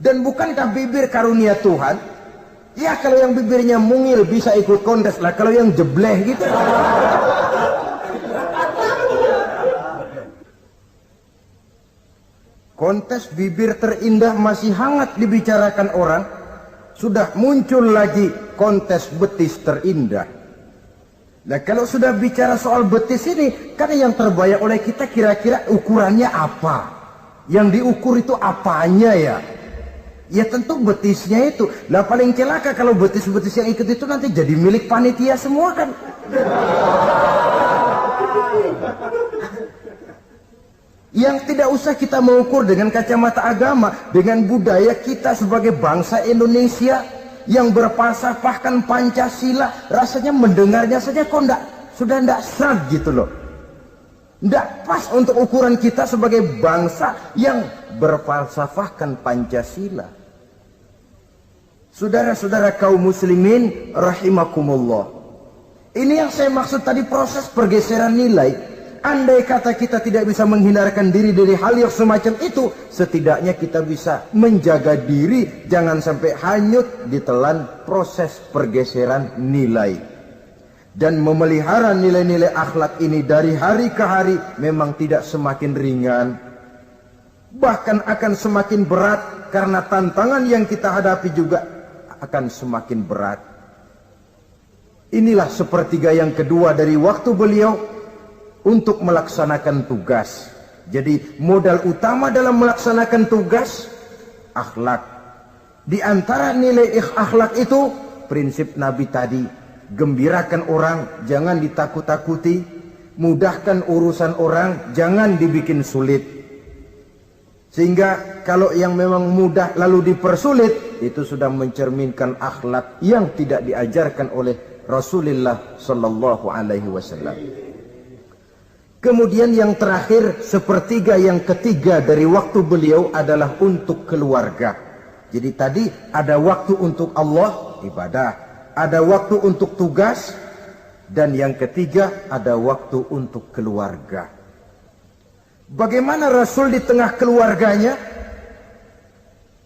Dan bukankah bibir karunia Tuhan? Ya kalau yang bibirnya mungil bisa ikut kontes lah. Kalau yang jebleh gitu. Kontes bibir terindah masih hangat dibicarakan orang. Sudah muncul lagi kontes betis terindah. Nah kalau sudah bicara soal betis ini, kan yang terbayang oleh kita kira-kira ukurannya apa? Yang diukur itu apanya ya? Ya tentu betisnya itu. Nah paling celaka kalau betis-betis yang ikut itu nanti jadi milik panitia semua kan. Yang tidak usah kita mengukur dengan kacamata agama, dengan budaya kita sebagai bangsa Indonesia yang berfalsafahkan Pancasila, rasanya mendengarnya saja kok sudah tidak sreg gitu loh. Tidak pas untuk ukuran kita sebagai bangsa yang berfalsafahkan Pancasila. Saudara-saudara kaum muslimin rahimakumullah. Ini yang saya maksud tadi, proses pergeseran nilai. Andai kata kita tidak bisa menghindarkan diri dari hal yang semacam itu, setidaknya kita bisa menjaga diri jangan sampai hanyut ditelan proses pergeseran nilai. Dan memelihara nilai-nilai akhlak ini dari hari ke hari memang tidak semakin ringan, bahkan akan semakin berat, karena tantangan yang kita hadapi juga akan semakin berat. Inilah sepertiga yang kedua dari waktu beliau untuk melaksanakan tugas. Jadi modal utama dalam melaksanakan tugas, akhlak. Di antara nilai akhlak itu, prinsip Nabi tadi, gembirakan orang, jangan ditakut-takuti, mudahkan urusan orang, jangan dibikin sulit. Sehingga kalau yang memang mudah lalu dipersulit, itu sudah mencerminkan akhlak yang tidak diajarkan oleh Rasulullah sallallahu alaihi wasallam. Kemudian yang terakhir, sepertiga yang ketiga dari waktu beliau adalah untuk keluarga. Jadi tadi ada waktu untuk Allah, ibadah. Ada waktu untuk tugas. Dan yang ketiga ada waktu untuk keluarga. Bagaimana Rasul di tengah keluarganya?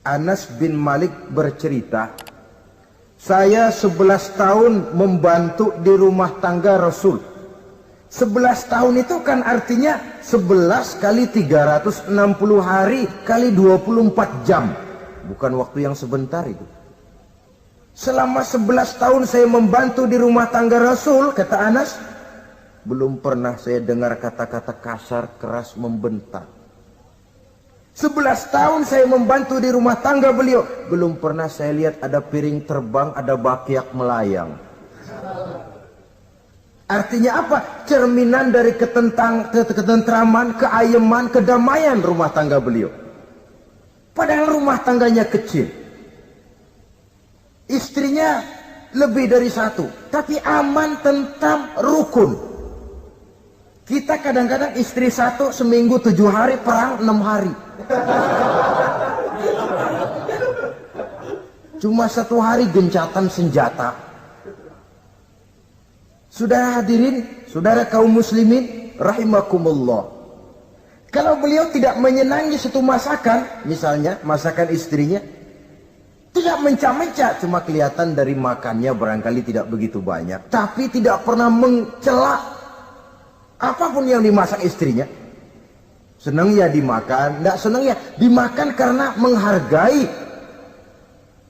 Anas bin Malik bercerita, saya 11 tahun membantu di rumah tangga Rasul. 11 tahun itu kan artinya 11 kali 360 hari kali 24 jam. Bukan waktu yang sebentar itu. Selama 11 tahun saya membantu di rumah tangga Rasul, kata Anas, belum pernah saya dengar kata-kata kasar, keras, membentak. 11 tahun saya membantu di rumah tangga beliau, belum pernah saya lihat ada piring terbang, ada bakyak melayang. Artinya apa? Cerminan dari ketentraman, keayeman, kedamaian rumah tangga beliau. Padahal rumah tangganya kecil. Istrinya lebih dari satu. Tapi aman, tentram, rukun. Kita kadang-kadang istri satu seminggu 7 hari, perang 6 hari. Cuma 1 hari gencatan senjata. Saudara hadirin, saudara kaum muslimin, rahimakumullah. Kalau beliau tidak menyenangi satu masakan, misalnya masakan istrinya, tidak mencah-mencah, cuma kelihatan dari makannya barangkali tidak begitu banyak, tapi tidak pernah mencela apapun yang dimasak istrinya. Senang ya dimakan, tidak senang ya dimakan karena menghargai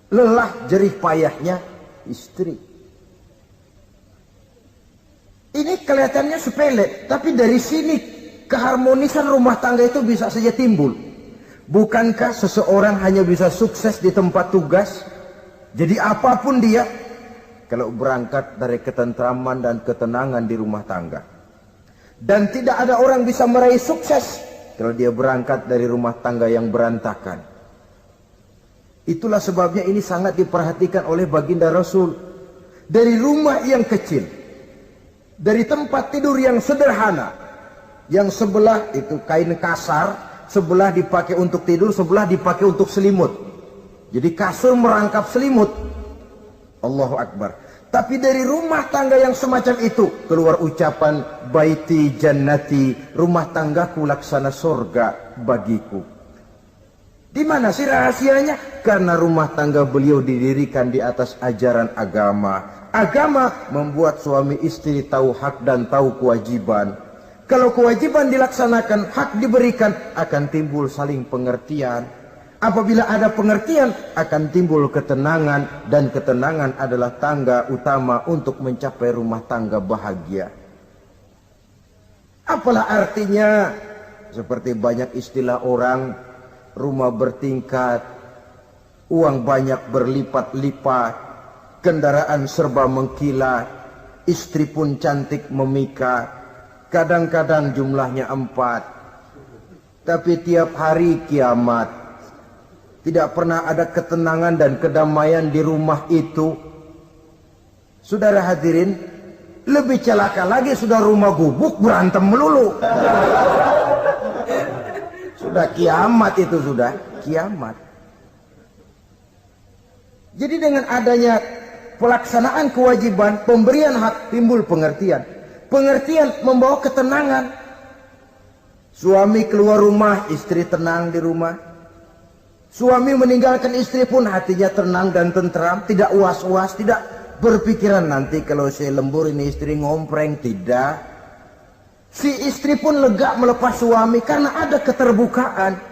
lelah jerih payahnya istri. Ini kelihatannya sepele, tapi dari sini keharmonisan rumah tangga itu bisa saja timbul. Bukankah seseorang hanya bisa sukses di tempat tugas? Jadi apapun dia, kalau berangkat dari ketentraman dan ketenangan di rumah tangga. Dan tidak ada orang bisa meraih sukses kalau dia berangkat dari rumah tangga yang berantakan. Itulah sebabnya ini sangat diperhatikan oleh baginda Rasul. Dari rumah yang kecil, dari tempat tidur yang sederhana, yang sebelah itu kain kasar, sebelah dipakai untuk tidur, sebelah dipakai untuk selimut. Jadi kasur merangkap selimut. Allahu Akbar. Tapi dari rumah tangga yang semacam itu keluar ucapan baiti jannati, rumah tanggaku laksana sorga bagiku. Di mana sih rahasianya? Karena rumah tangga beliau didirikan di atas ajaran agama. Agama membuat suami istri tahu hak dan tahu kewajiban. Kalau kewajiban dilaksanakan, hak diberikan, akan timbul saling pengertian. Apabila ada pengertian, akan timbul ketenangan, dan ketenangan adalah tangga utama untuk mencapai rumah tangga bahagia. Apalah artinya? Seperti banyak istilah orang, rumah bertingkat, uang banyak berlipat-lipat, kendaraan serba mengkilat, istri pun cantik memikat, kadang-kadang jumlahnya 4, tapi tiap hari kiamat. Tidak pernah ada ketenangan dan kedamaian di rumah itu. Saudara hadirin, lebih celaka lagi sudah rumah gubuk berantem melulu. Sudah kiamat itu, sudah kiamat. Jadi dengan adanya pelaksanaan kewajiban, pemberian hak, timbul pengertian. Pengertian membawa ketenangan. Suami keluar rumah, istri tenang di rumah. Suami meninggalkan istri pun hatinya tenang dan tentram, tidak was-was, tidak berpikiran nanti kalau saya lembur ini istri ngompreng, tidak. Si istri pun lega melepas suami karena ada keterbukaan.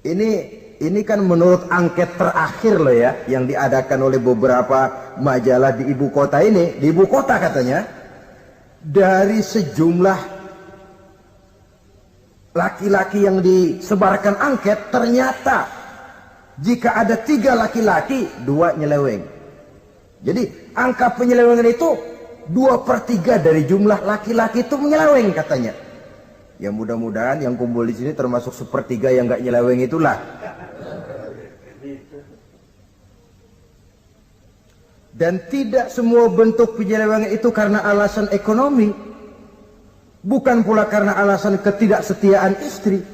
Ini kan menurut angket terakhir loh ya, yang diadakan oleh beberapa majalah di ibu kota ini. Di ibu kota katanya, dari sejumlah laki-laki yang disebarkan angket, ternyata jika ada 3 laki-laki, 2 nyeleweng. Jadi angka penyelewengan itu 2/3 dari jumlah laki-laki itu menyeleweng katanya. Ya mudah-mudahan yang kumpul di sini termasuk 1/3 yang nggak nyeleweng itulah. Dan tidak semua bentuk penyelewengan itu karena alasan ekonomi. Bukan pula karena alasan ketidaksetiaan istri.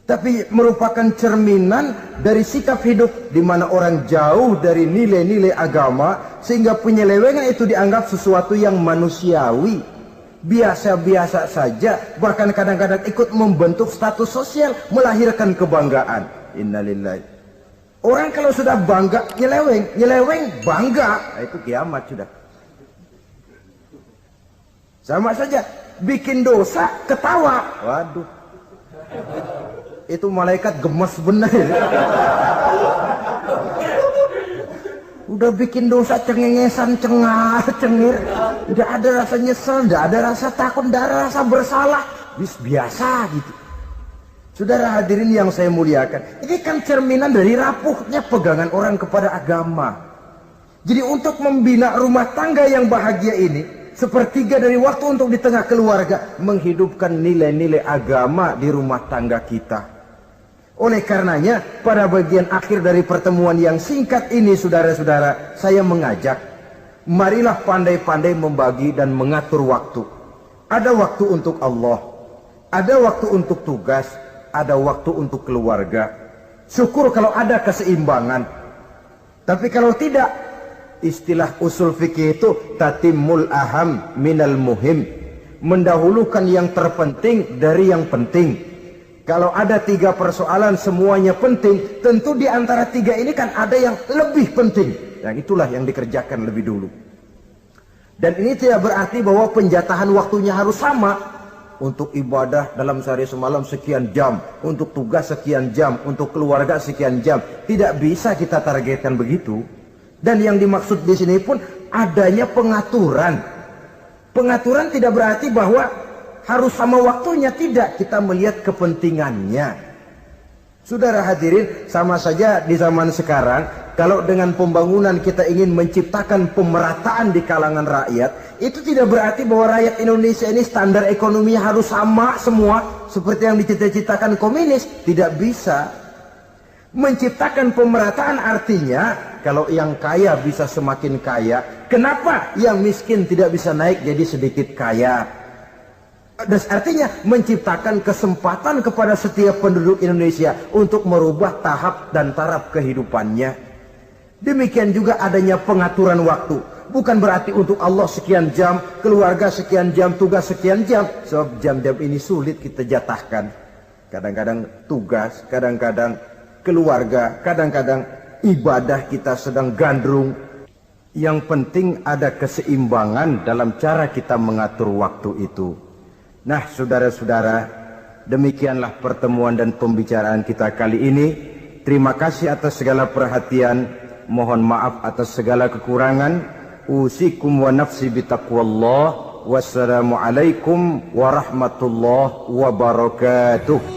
Tapi merupakan cerminan dari sikap hidup di mana orang jauh dari nilai-nilai agama, sehingga penyelewengan itu dianggap sesuatu yang manusiawi, biasa-biasa saja, bahkan kadang-kadang ikut membentuk status sosial, melahirkan kebanggaan. Innalillahi. Orang kalau sudah bangga nyeleweng bangga, nah, itu kiamat sudah. Sama saja, bikin dosa ketawa. Waduh, itu malaikat gemes benar. Udah bikin dosa cengengesan, cengar, cengir, tidak ada rasa nyesel, tidak ada rasa takut, tidak ada rasa bersalah, biasa gitu. Saudara hadirin yang saya muliakan, ini kan cerminan dari rapuhnya pegangan orang kepada agama. Jadi untuk membina rumah tangga yang bahagia ini, sepertiga dari waktu untuk di tengah keluarga, menghidupkan nilai-nilai agama di rumah tangga kita. Oleh karenanya, pada bagian akhir dari pertemuan yang singkat ini, saudara-saudara, saya mengajak, marilah pandai-pandai membagi dan mengatur waktu. Ada waktu untuk Allah, ada waktu untuk tugas, ada waktu untuk keluarga. Syukur kalau ada keseimbangan. Tapi kalau tidak, istilah usul fikih itu tatimul aham minal muhim, mendahulukan yang terpenting dari yang penting. Kalau ada 3 persoalan semuanya penting, tentu di antara 3 ini kan ada yang lebih penting. Yang itulah yang dikerjakan lebih dulu. Dan ini tidak berarti bahwa penjatahan waktunya harus sama. Untuk ibadah dalam sehari semalam sekian jam, untuk tugas sekian jam, untuk keluarga sekian jam. Tidak bisa kita targetkan begitu. Dan yang dimaksud di sini pun adanya pengaturan. Pengaturan tidak berarti bahwa harus sama waktunya, tidak. Kita melihat kepentingannya. Saudara hadirin, sama saja di zaman sekarang, kalau dengan pembangunan kita ingin menciptakan pemerataan di kalangan rakyat, itu tidak berarti bahwa rakyat Indonesia ini standar ekonominya harus sama semua, seperti yang dicita-citakan komunis. Tidak bisa. Menciptakan pemerataan artinya, kalau yang kaya bisa semakin kaya, kenapa yang miskin tidak bisa naik jadi sedikit kaya? Dan artinya menciptakan kesempatan kepada setiap penduduk Indonesia untuk merubah tahap dan taraf kehidupannya. Demikian juga adanya pengaturan waktu. Bukan berarti untuk Allah sekian jam, keluarga sekian jam, tugas sekian jam. Sebab jam-jam ini sulit kita jatahkan. Kadang-kadang tugas, kadang-kadang keluarga, kadang-kadang ibadah kita sedang gandrung. Yang penting ada keseimbangan dalam cara kita mengatur waktu itu. Nah, saudara-saudara, demikianlah pertemuan dan pembicaraan kita kali ini. Terima kasih atas segala perhatian. Mohon maaf atas segala kekurangan. Usikum wa nafsi bitaqwallah. Wassalamualaikum warahmatullahi wabarakatuh.